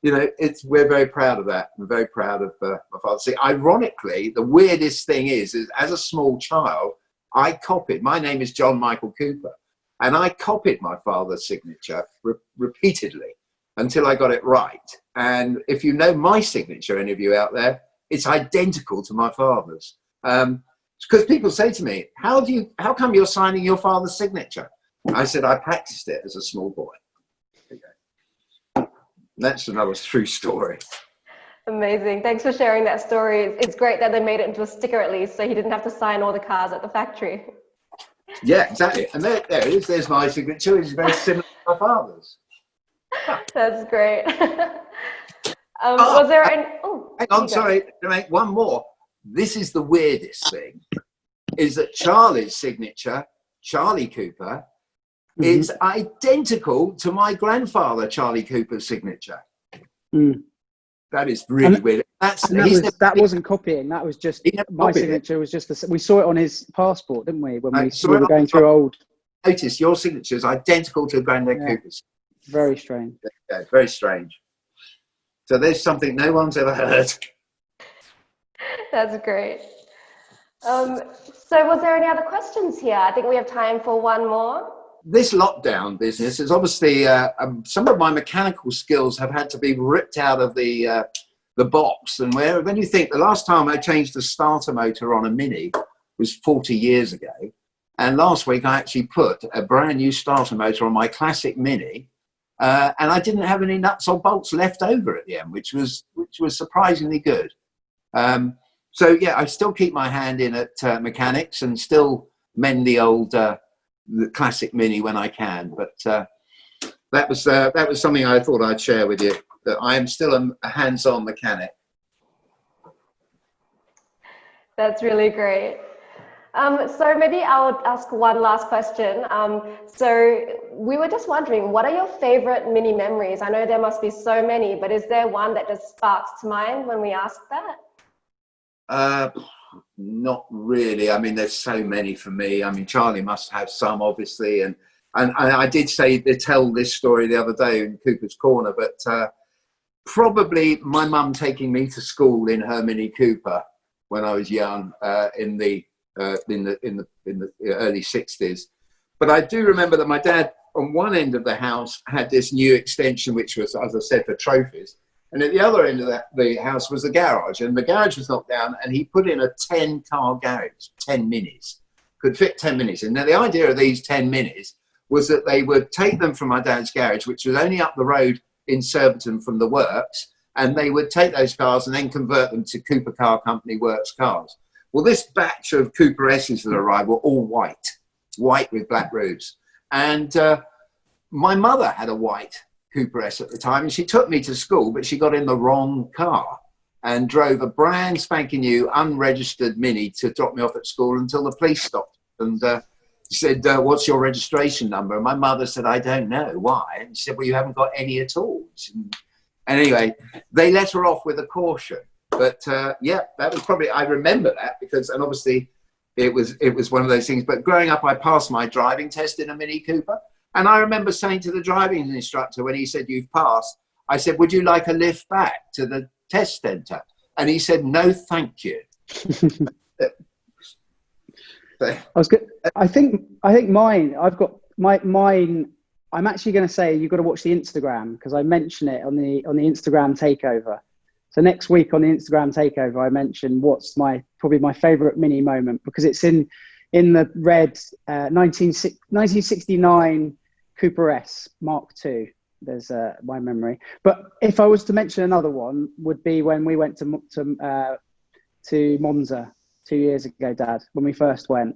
you know, we're very proud of that. I'm very proud of my father. See, ironically, the weirdest thing is as a small child, I copied. My name is John Michael Cooper, and I copied my father's signature repeatedly until I got it right. And if you know my signature, any of you out there, it's identical to my father's. Because people say to me, "How come you're signing your father's signature?" I said, "I practiced it as a small boy." Okay. That's another true story. Amazing. Thanks for sharing that story. It's great that they made it into a sticker at least, so he didn't have to sign all the cars at the factory. Yeah, exactly. And there it is. There's my signature. It's very similar to my father's. That's great. Was there an... Oh, hang on, sorry. To make one more. This is the weirdest thing, is that Charlie's signature, Charlie Cooper, is identical to my grandfather, Charlie Cooper's signature. That is really weird. That wasn't copying. That was just my signature. Was just we saw it on his passport, didn't we? When we were going through old. Notice your signature is identical to Grandad Cooper's. Very strange. Yeah, very strange. So there's something no one's ever heard. That's great. So was there any other questions here? I think we have time for one more. This lockdown business is obviously some of my mechanical skills have had to be ripped out of the the box. And when you think the last time I changed the starter motor on a Mini was 40 years ago, and last week I actually put a brand new starter motor on my classic Mini, and I didn't have any nuts or bolts left over at the end, which was surprisingly good. So yeah, I still keep my hand in at mechanics and still mend the old the classic Mini when I can. But that was something I thought I'd share with you, that I am still a hands-on mechanic. That's really great. So maybe I'll ask one last question. So we were just wondering, what are your favorite Mini memories? I know there must be so many, but is there one that just sparks to mind when we ask that? Not really. I mean, there's so many for me. I mean, Charlie must have some, obviously, and I did tell this story the other day in Cooper's Corner, but probably my mum taking me to school in her Mini Cooper when I was young, in the early 60s. But I do remember that my dad, on one end of the house, had this new extension, which was, as I said, for trophies. And at the other end of the house was the garage, and the garage was knocked down, and he put in a 10-car garage, 10 Minis. Could fit 10 Minis. And now the idea of these 10 Minis was that they would take them from my dad's garage, which was only up the road in Surbiton from the works, and they would take those cars and then convert them to Cooper Car Company works cars. Well, this batch of Cooper S's that arrived were all white with black roofs. And my mother had a white Cooper S at the time, and she took me to school, but she got in the wrong car and drove a brand spanking new unregistered Mini to drop me off at school until the police stopped and said, what's your registration number? And my mother said, I don't know. Why? And she said, well, you haven't got any at all. And anyway, they let her off with a caution. But yeah, that was probably, I remember that because, and obviously it was one of those things. But growing up, I passed my driving test in a Mini Cooper. And I remember saying to the driving instructor when he said, you've passed, I said, would you like a lift back to the test centre? And he said, no, thank you. I think mine, I've got mine. I'm actually going to say you've got to watch the Instagram, because I mention it on the Instagram takeover. So next week on the Instagram takeover, I mention what's probably my favourite Mini moment, because it's in the red 1969 Cooper S Mark II. There's my memory. But if I was to mention another one, would be when we went to Monza 2 years ago, Dad, when we first went.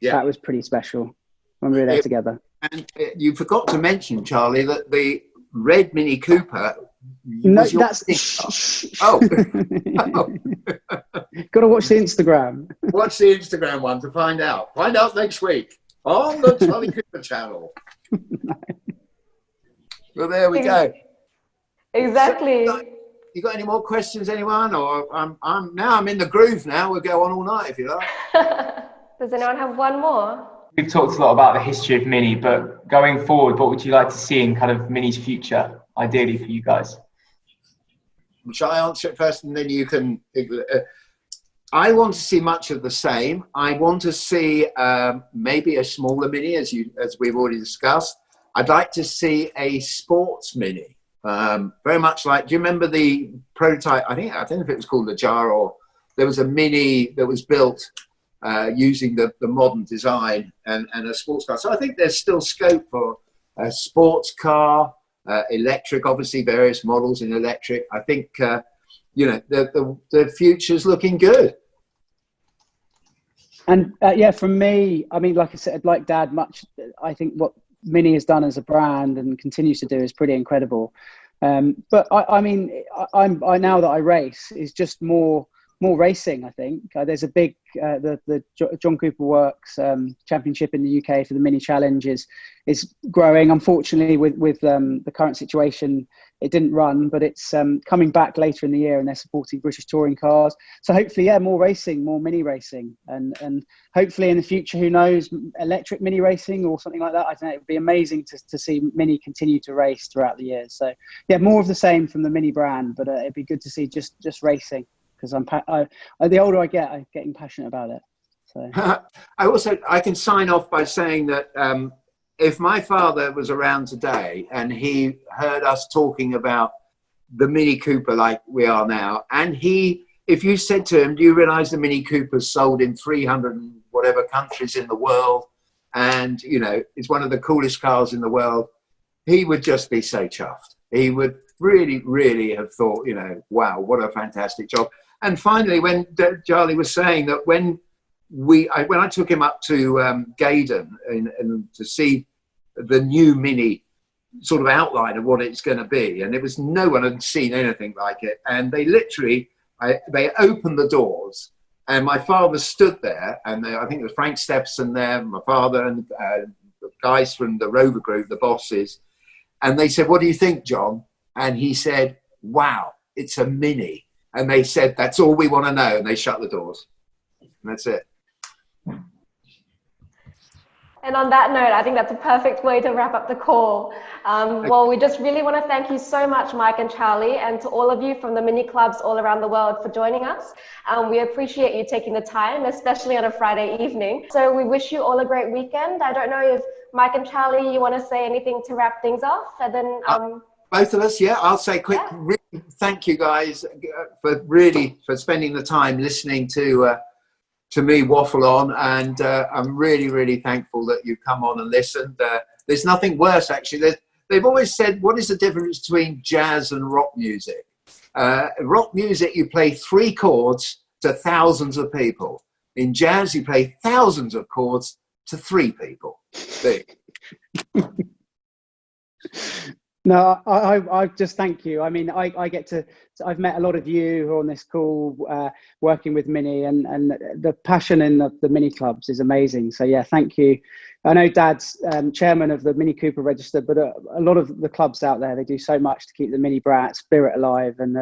Yeah, that was pretty special when we were there together. And you forgot to mention, Charlie, that the red Mini Cooper. No, that's oh. Got to watch the Instagram. Watch the Instagram one to find out. Find out next week on the Charlie Cooper channel. Well, there we go. Exactly. So, you got any more questions, anyone? Or I'm in the groove now. We'll go on all night if you like. Does anyone have one more? We've talked a lot about the history of Mini, but going forward, what would you like to see in kind of Mini's future, ideally for you guys? Shall I answer it first, and then you can? I want to see much of the same. I want to see maybe a smaller Mini, as we've already discussed. I'd like to see a sports Mini, very much like. Do you remember the prototype? I don't know if it was called the Jar, or there was a Mini that was built using the modern design and a sports car. So I think there's still scope for a sports car, electric, obviously various models in electric. I think the future's looking good. And yeah, for me, I mean, like I said, like Dad, I think what Mini has done as a brand and continues to do is pretty incredible. But I mean, I now that I race is just more racing. I think there's a big the John Cooper Works Championship in the UK for the Mini Challenge is growing. Unfortunately, with the current situation, it didn't run, but it's coming back later in the year, and they're supporting British touring cars. So hopefully, yeah, more racing, more Mini racing, and hopefully in the future, who knows, electric Mini racing or something like that. I don't know. It would be amazing to see Mini continue to race throughout the years. So yeah, more of the same from the Mini brand, but it'd be good to see just racing. Because the older I get, I'm getting passionate about it. So I can sign off by saying that if my father was around today and he heard us talking about the Mini Cooper like we are now. And if you said to him, do you realize the Mini Cooper's sold in 300 and whatever countries in the world? And, you know, it's one of the coolest cars in the world. He would just be so chuffed. He would really, really have thought, you know, wow, what a fantastic job. And finally, when Charlie was saying that when I took him up to Gaydon and to see the new Mini sort of outline of what it's going to be, and it was, no one had seen anything like it. And they literally, they opened the doors, and my father stood there, and I think it was Frank Stephenson there, my father, and the guys from the Rover Group, the bosses, and they said, what do you think, John? And he said, wow, it's a Mini. And they said, that's all we want to know. And they shut the doors. And that's it. And on that note, I think that's a perfect way to wrap up the call. Well, we just really want to thank you so much, Mike and Charlie, and to all of you from the Mini Clubs all around the world for joining us. We appreciate you taking the time, especially on a Friday evening. So we wish you all a great weekend. I don't know if Mike and Charlie, you want to say anything to wrap things off? And then both of us, yeah. I'll say quick. Yeah. Really, thank you guys for spending the time listening to me waffle on, and I'm really, really thankful that you come on and listened. There's nothing worse, actually. They've always said, what is the difference between jazz and rock music? Rock music, you play 3 chords to thousands of people. In jazz, you play thousands of chords to 3 people. No, I just thank you. I mean, I get to, I've met a lot of you who are on this call working with Mini, and the passion in the Mini Clubs is amazing. So yeah, thank you. I know Dad's chairman of the Mini Cooper Register, but a lot of the clubs out there, they do so much to keep the Mini Brat spirit alive. And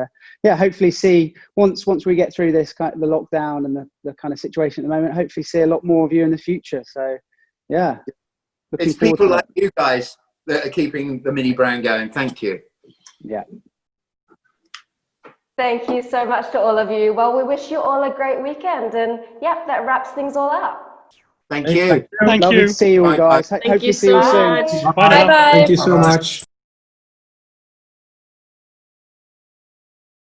yeah, hopefully see, once we get through this kind of the lockdown and the kind of situation at the moment, hopefully see a lot more of you in the future. So yeah. It's people like you guys that are keeping the Mini brand going. Thank you. Yeah. Thank you so much to all of you. Well, we wish you all a great weekend, and yep, that wraps things all up. Thank you. Thank Lovely you. to see you all, guys. Thank Hopefully you see you so soon. much. Bye now. Bye-bye. Thank you so much.